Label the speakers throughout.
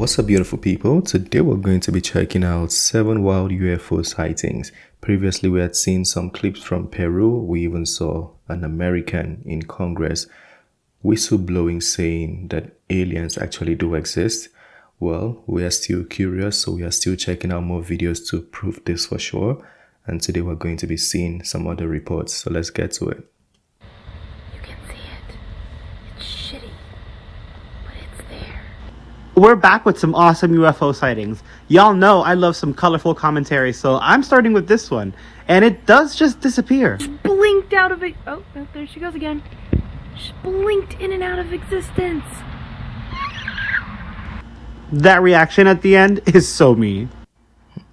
Speaker 1: What's up, beautiful people? Today we're going to be checking out 7 wild UFO sightings. Previously we had seen some clips from Peru. We even saw an American in Congress whistleblowing saying that aliens actually do exist. Well, we are still curious, so we are still checking out more videos to prove this for sure. And today we're going to be seeing some other reports, so let's get to it.
Speaker 2: We're back with some awesome UFO sightings. Y'all know I love some colorful commentary, so I'm starting with this one. And it does just disappear.
Speaker 3: Just blinked out of it. Oh, no, there she goes again. Just blinked in and out of existence.
Speaker 2: That reaction at the end is so me.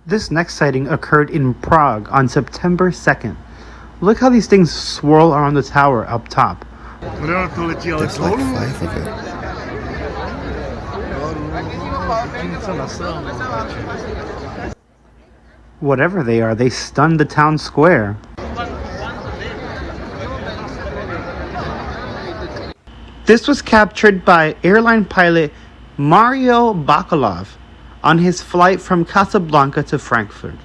Speaker 2: This next sighting occurred in Prague on September 2nd. Look how these things swirl around the tower up top.
Speaker 1: There's like 5 of it.
Speaker 2: Whatever they are, they stunned the town square. This was captured by airline pilot Mario Bakalov on his flight from Casablanca to Frankfurt.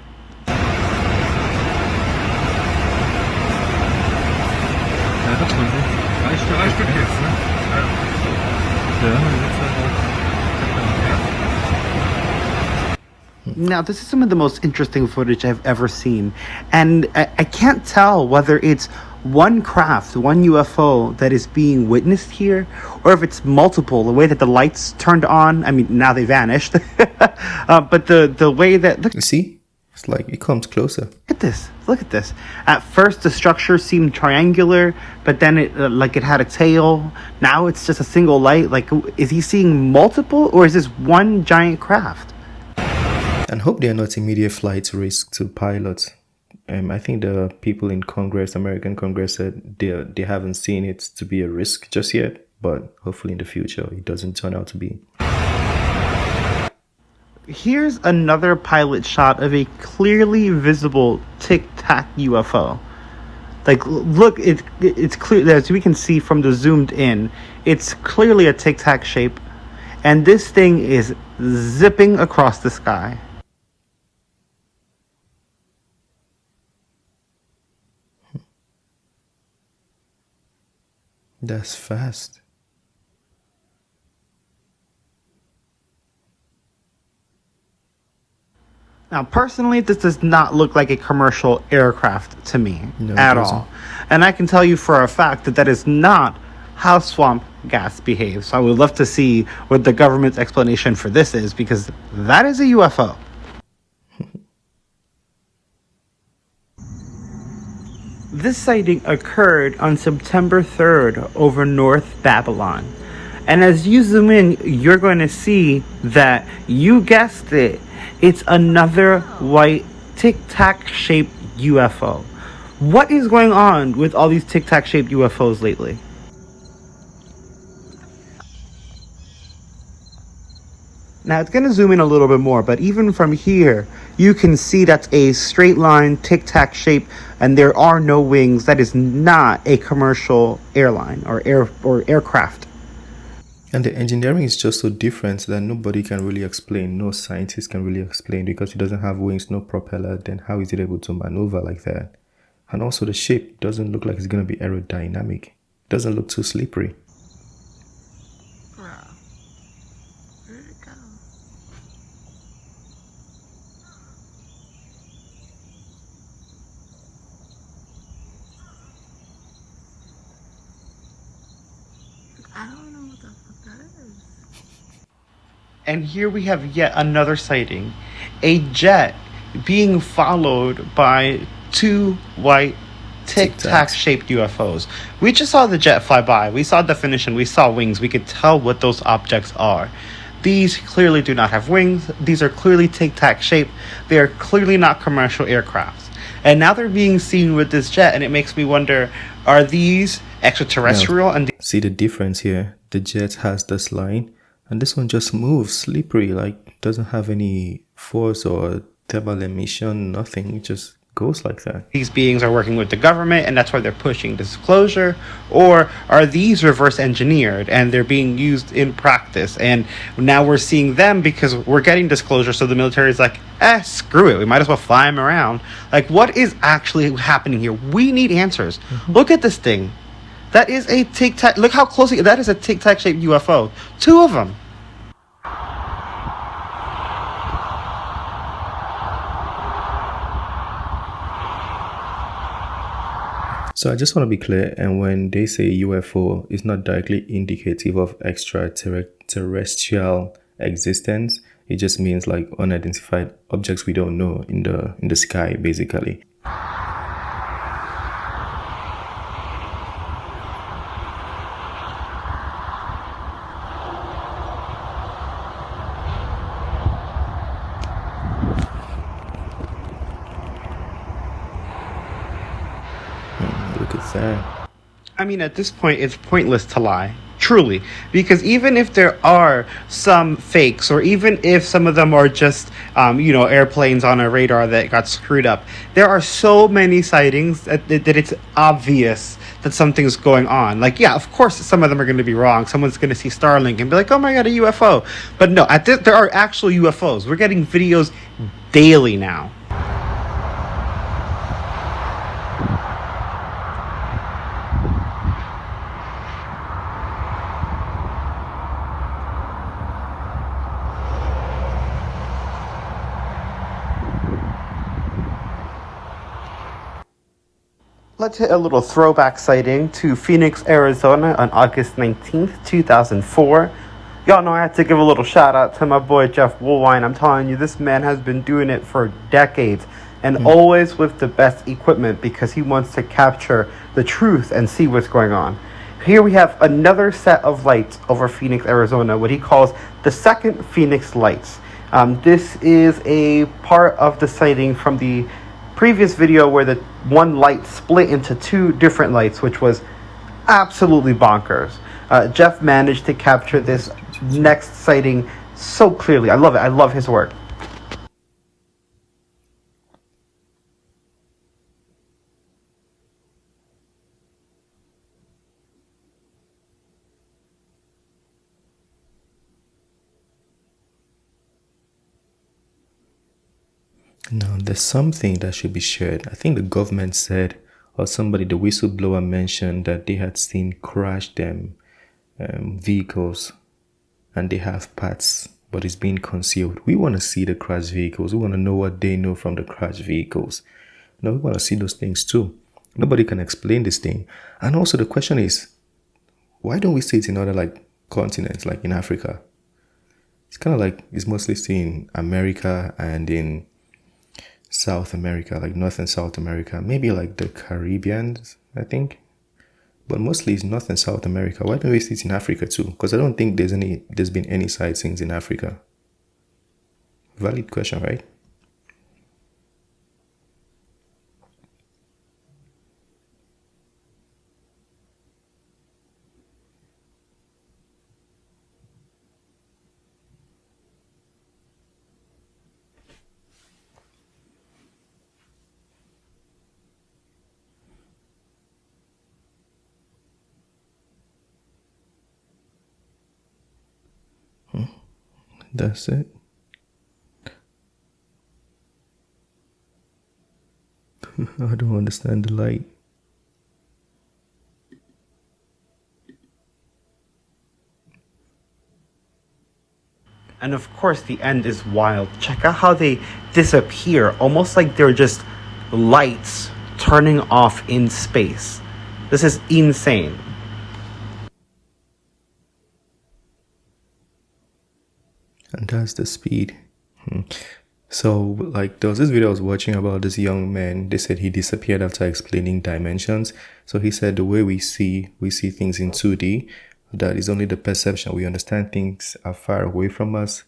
Speaker 2: Now, this is some of the most interesting footage I've ever seen, and I can't tell whether it's one craft, one UFO that is being witnessed here, or if it's multiple, the way that the lights turned on. I mean, now they vanished, but the way that... Look,
Speaker 1: You see? It's like it comes closer.
Speaker 2: look at this. At first, the structure seemed triangular, but then it like it had a tail. Now it's just a single light. Like, is he seeing multiple, or is this one giant craft?
Speaker 1: And hope they are not immediate flight risk to pilots. I think the people in Congress, American Congress, said they haven't seen it to be a risk just yet, but hopefully in the future it doesn't turn out to be.
Speaker 2: Here's another pilot shot of a clearly visible Tic Tac UFO. Like, look, it's clear, as we can see from the zoomed in, it's clearly a Tic Tac shape, and this thing is zipping across the sky.
Speaker 1: That's fast.
Speaker 2: Now, personally, this does not look like a commercial aircraft to me
Speaker 1: No, it
Speaker 2: at
Speaker 1: doesn't.
Speaker 2: all. And I can tell you for a fact that that is not how swamp gas behaves. So I would love to see what the government's explanation for this is, because that is a UFO. This sighting occurred on September 3rd over North Babylon. And as you zoom in, you're going to see that, you guessed it, it's another white Tic Tac shaped UFO. What is going on with all these Tic Tac shaped UFOs lately? Now it's going to zoom in a little bit more, but even from here, you can see that's a straight line Tic Tac shape, and there are no wings. That is not a commercial airline or aircraft.
Speaker 1: And the engineering is just so different that nobody can really explain. No scientist can really explain, because it doesn't have wings, no propeller. Then how is it able to maneuver like that? And also the shape doesn't look like it's going to be aerodynamic. It doesn't look too slippery.
Speaker 3: Where'd it go? I don't know what the fuck that is.
Speaker 2: And here we have yet another sighting. A jet being followed by 2 white Tic Tac shaped UFOs. We just saw the jet fly by. We saw definition. We saw wings. We could tell what those objects are. These clearly do not have wings. These are clearly Tic Tac shaped. They are clearly not commercial aircrafts. And now they're being seen with this jet, and it makes me wonder, are these extraterrestrial?
Speaker 1: Now, see the difference here? The jet has this line, and this one just moves slippery, like doesn't have any force or thermal emission, nothing. It just goes like that.
Speaker 2: These beings are working with the government and that's why they're pushing disclosure? Or are these reverse engineered and they're being used in practice? And now we're seeing them because we're getting disclosure, so the military is like, screw it, we might as well fly them around. Like, what is actually happening here? We need answers. Look at this thing. That is a Tic Tac. Look how closely. That is a Tic Tac shaped UFO. 2 of them.
Speaker 1: So I just want to be clear, and when they say UFO, it's not directly indicative of extraterrestrial existence. It just means like unidentified objects we don't know in the sky, basically. Look at that.
Speaker 2: I mean, at this point, it's pointless to lie. Truly. Because even if there are some fakes, or even if some of them are just, airplanes on a radar that got screwed up, there are so many sightings that it's obvious that something's going on. Like, yeah, of course, some of them are going to be wrong. Someone's going to see Starlink and be like, oh my god, a UFO. But no, there are actual UFOs. We're getting videos daily now. Let's hit a little throwback sighting to Phoenix, Arizona on August 19th, 2004. Y'all know I had to give a little shout out to my boy Jeff Woolwine. I'm telling you, this man has been doing it for decades and always with the best equipment because he wants to capture the truth and see what's going on. Here we have another set of lights over Phoenix, Arizona, what he calls the second Phoenix lights. This is a part of the sighting from the previous video where the one light split into 2 different lights, which was absolutely bonkers. Jeff managed to capture this next sighting so clearly. I love it. I love his work.
Speaker 1: Now, there's something that should be shared. I think the government said, or somebody, the whistleblower mentioned that they had seen crashed vehicles and they have parts, but it's being concealed. We want to see the crashed vehicles. We want to know what they know from the crashed vehicles. No, we want to see those things too. Nobody can explain this thing. And also the question is, why don't we see it in other continents, like in Africa? It's kind of like it's mostly seen in America and in South America, like North and South America, maybe like the Caribbeans, I think, but mostly it's North and South America. Why don't we see it in Africa too? Because I don't think there's been any sightings in Africa. Valid question, right? That's it. I don't understand the light.
Speaker 2: And of course, the end is wild. Check out how they disappear, almost like they're just lights turning off in space. This is insane.
Speaker 1: And that's the speed. So, there was this video I was watching about this young man. They said he disappeared after explaining dimensions. So he said the way we see things in 2D, that is only the perception. We understand things are far away from us.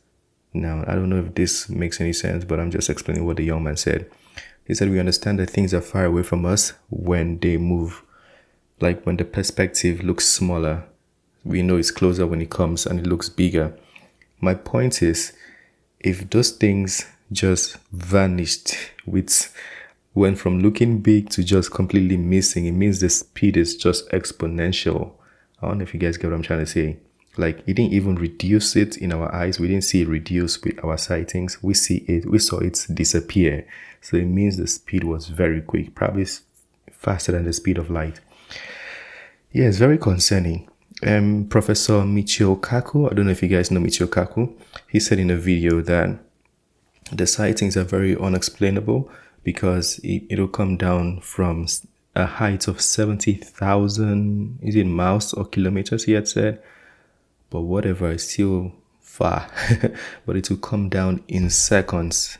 Speaker 1: Now, I don't know if this makes any sense, but I'm just explaining what the young man said. He said we understand that things are far away from us when they move. Like when the perspective looks smaller, we know it's closer when it comes and it looks bigger. My point is, if those things just vanished with went from looking big to just completely missing. It means the speed is just exponential. I don't know if you guys get what I'm trying to say. Like, it didn't even reduce it in our eyes. We didn't see it reduce with our sightings. We saw it disappear. So it means the speed was very quick, probably faster than the speed of light. Yeah, it's very concerning. Professor Michio Kaku, I don't know if you guys know Michio Kaku, he said in a video that the sightings are very unexplainable because it'll come down from a height of 70,000, is it miles or kilometers, he had said? But whatever, it's still far. But it will come down in seconds.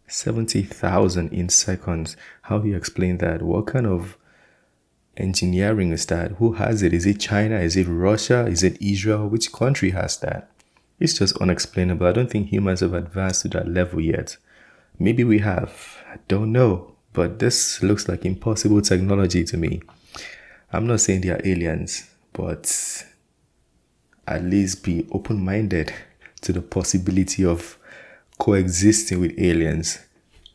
Speaker 1: 70,000 in seconds. How do you explain that? What kind of engineering is that? Who has it? Is it China? Is it Russia? Is it Israel? Which country has that? It's just unexplainable. I don't think humans have advanced to that level yet. Maybe we have. I don't know. But this looks like impossible technology to me. I'm not saying they are aliens, but at least be open-minded to the possibility of coexisting with aliens.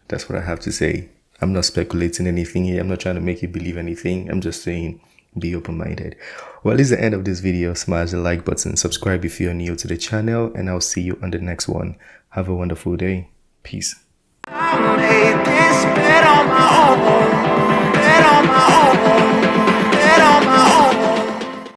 Speaker 1: That's what I have to say. I'm not speculating anything here. I'm not trying to make you believe anything. I'm just saying be open-minded. Well, this is the end of this video. Smash the like button, subscribe if you're new to the channel, and I'll see you on the next one. Have a wonderful day. Peace.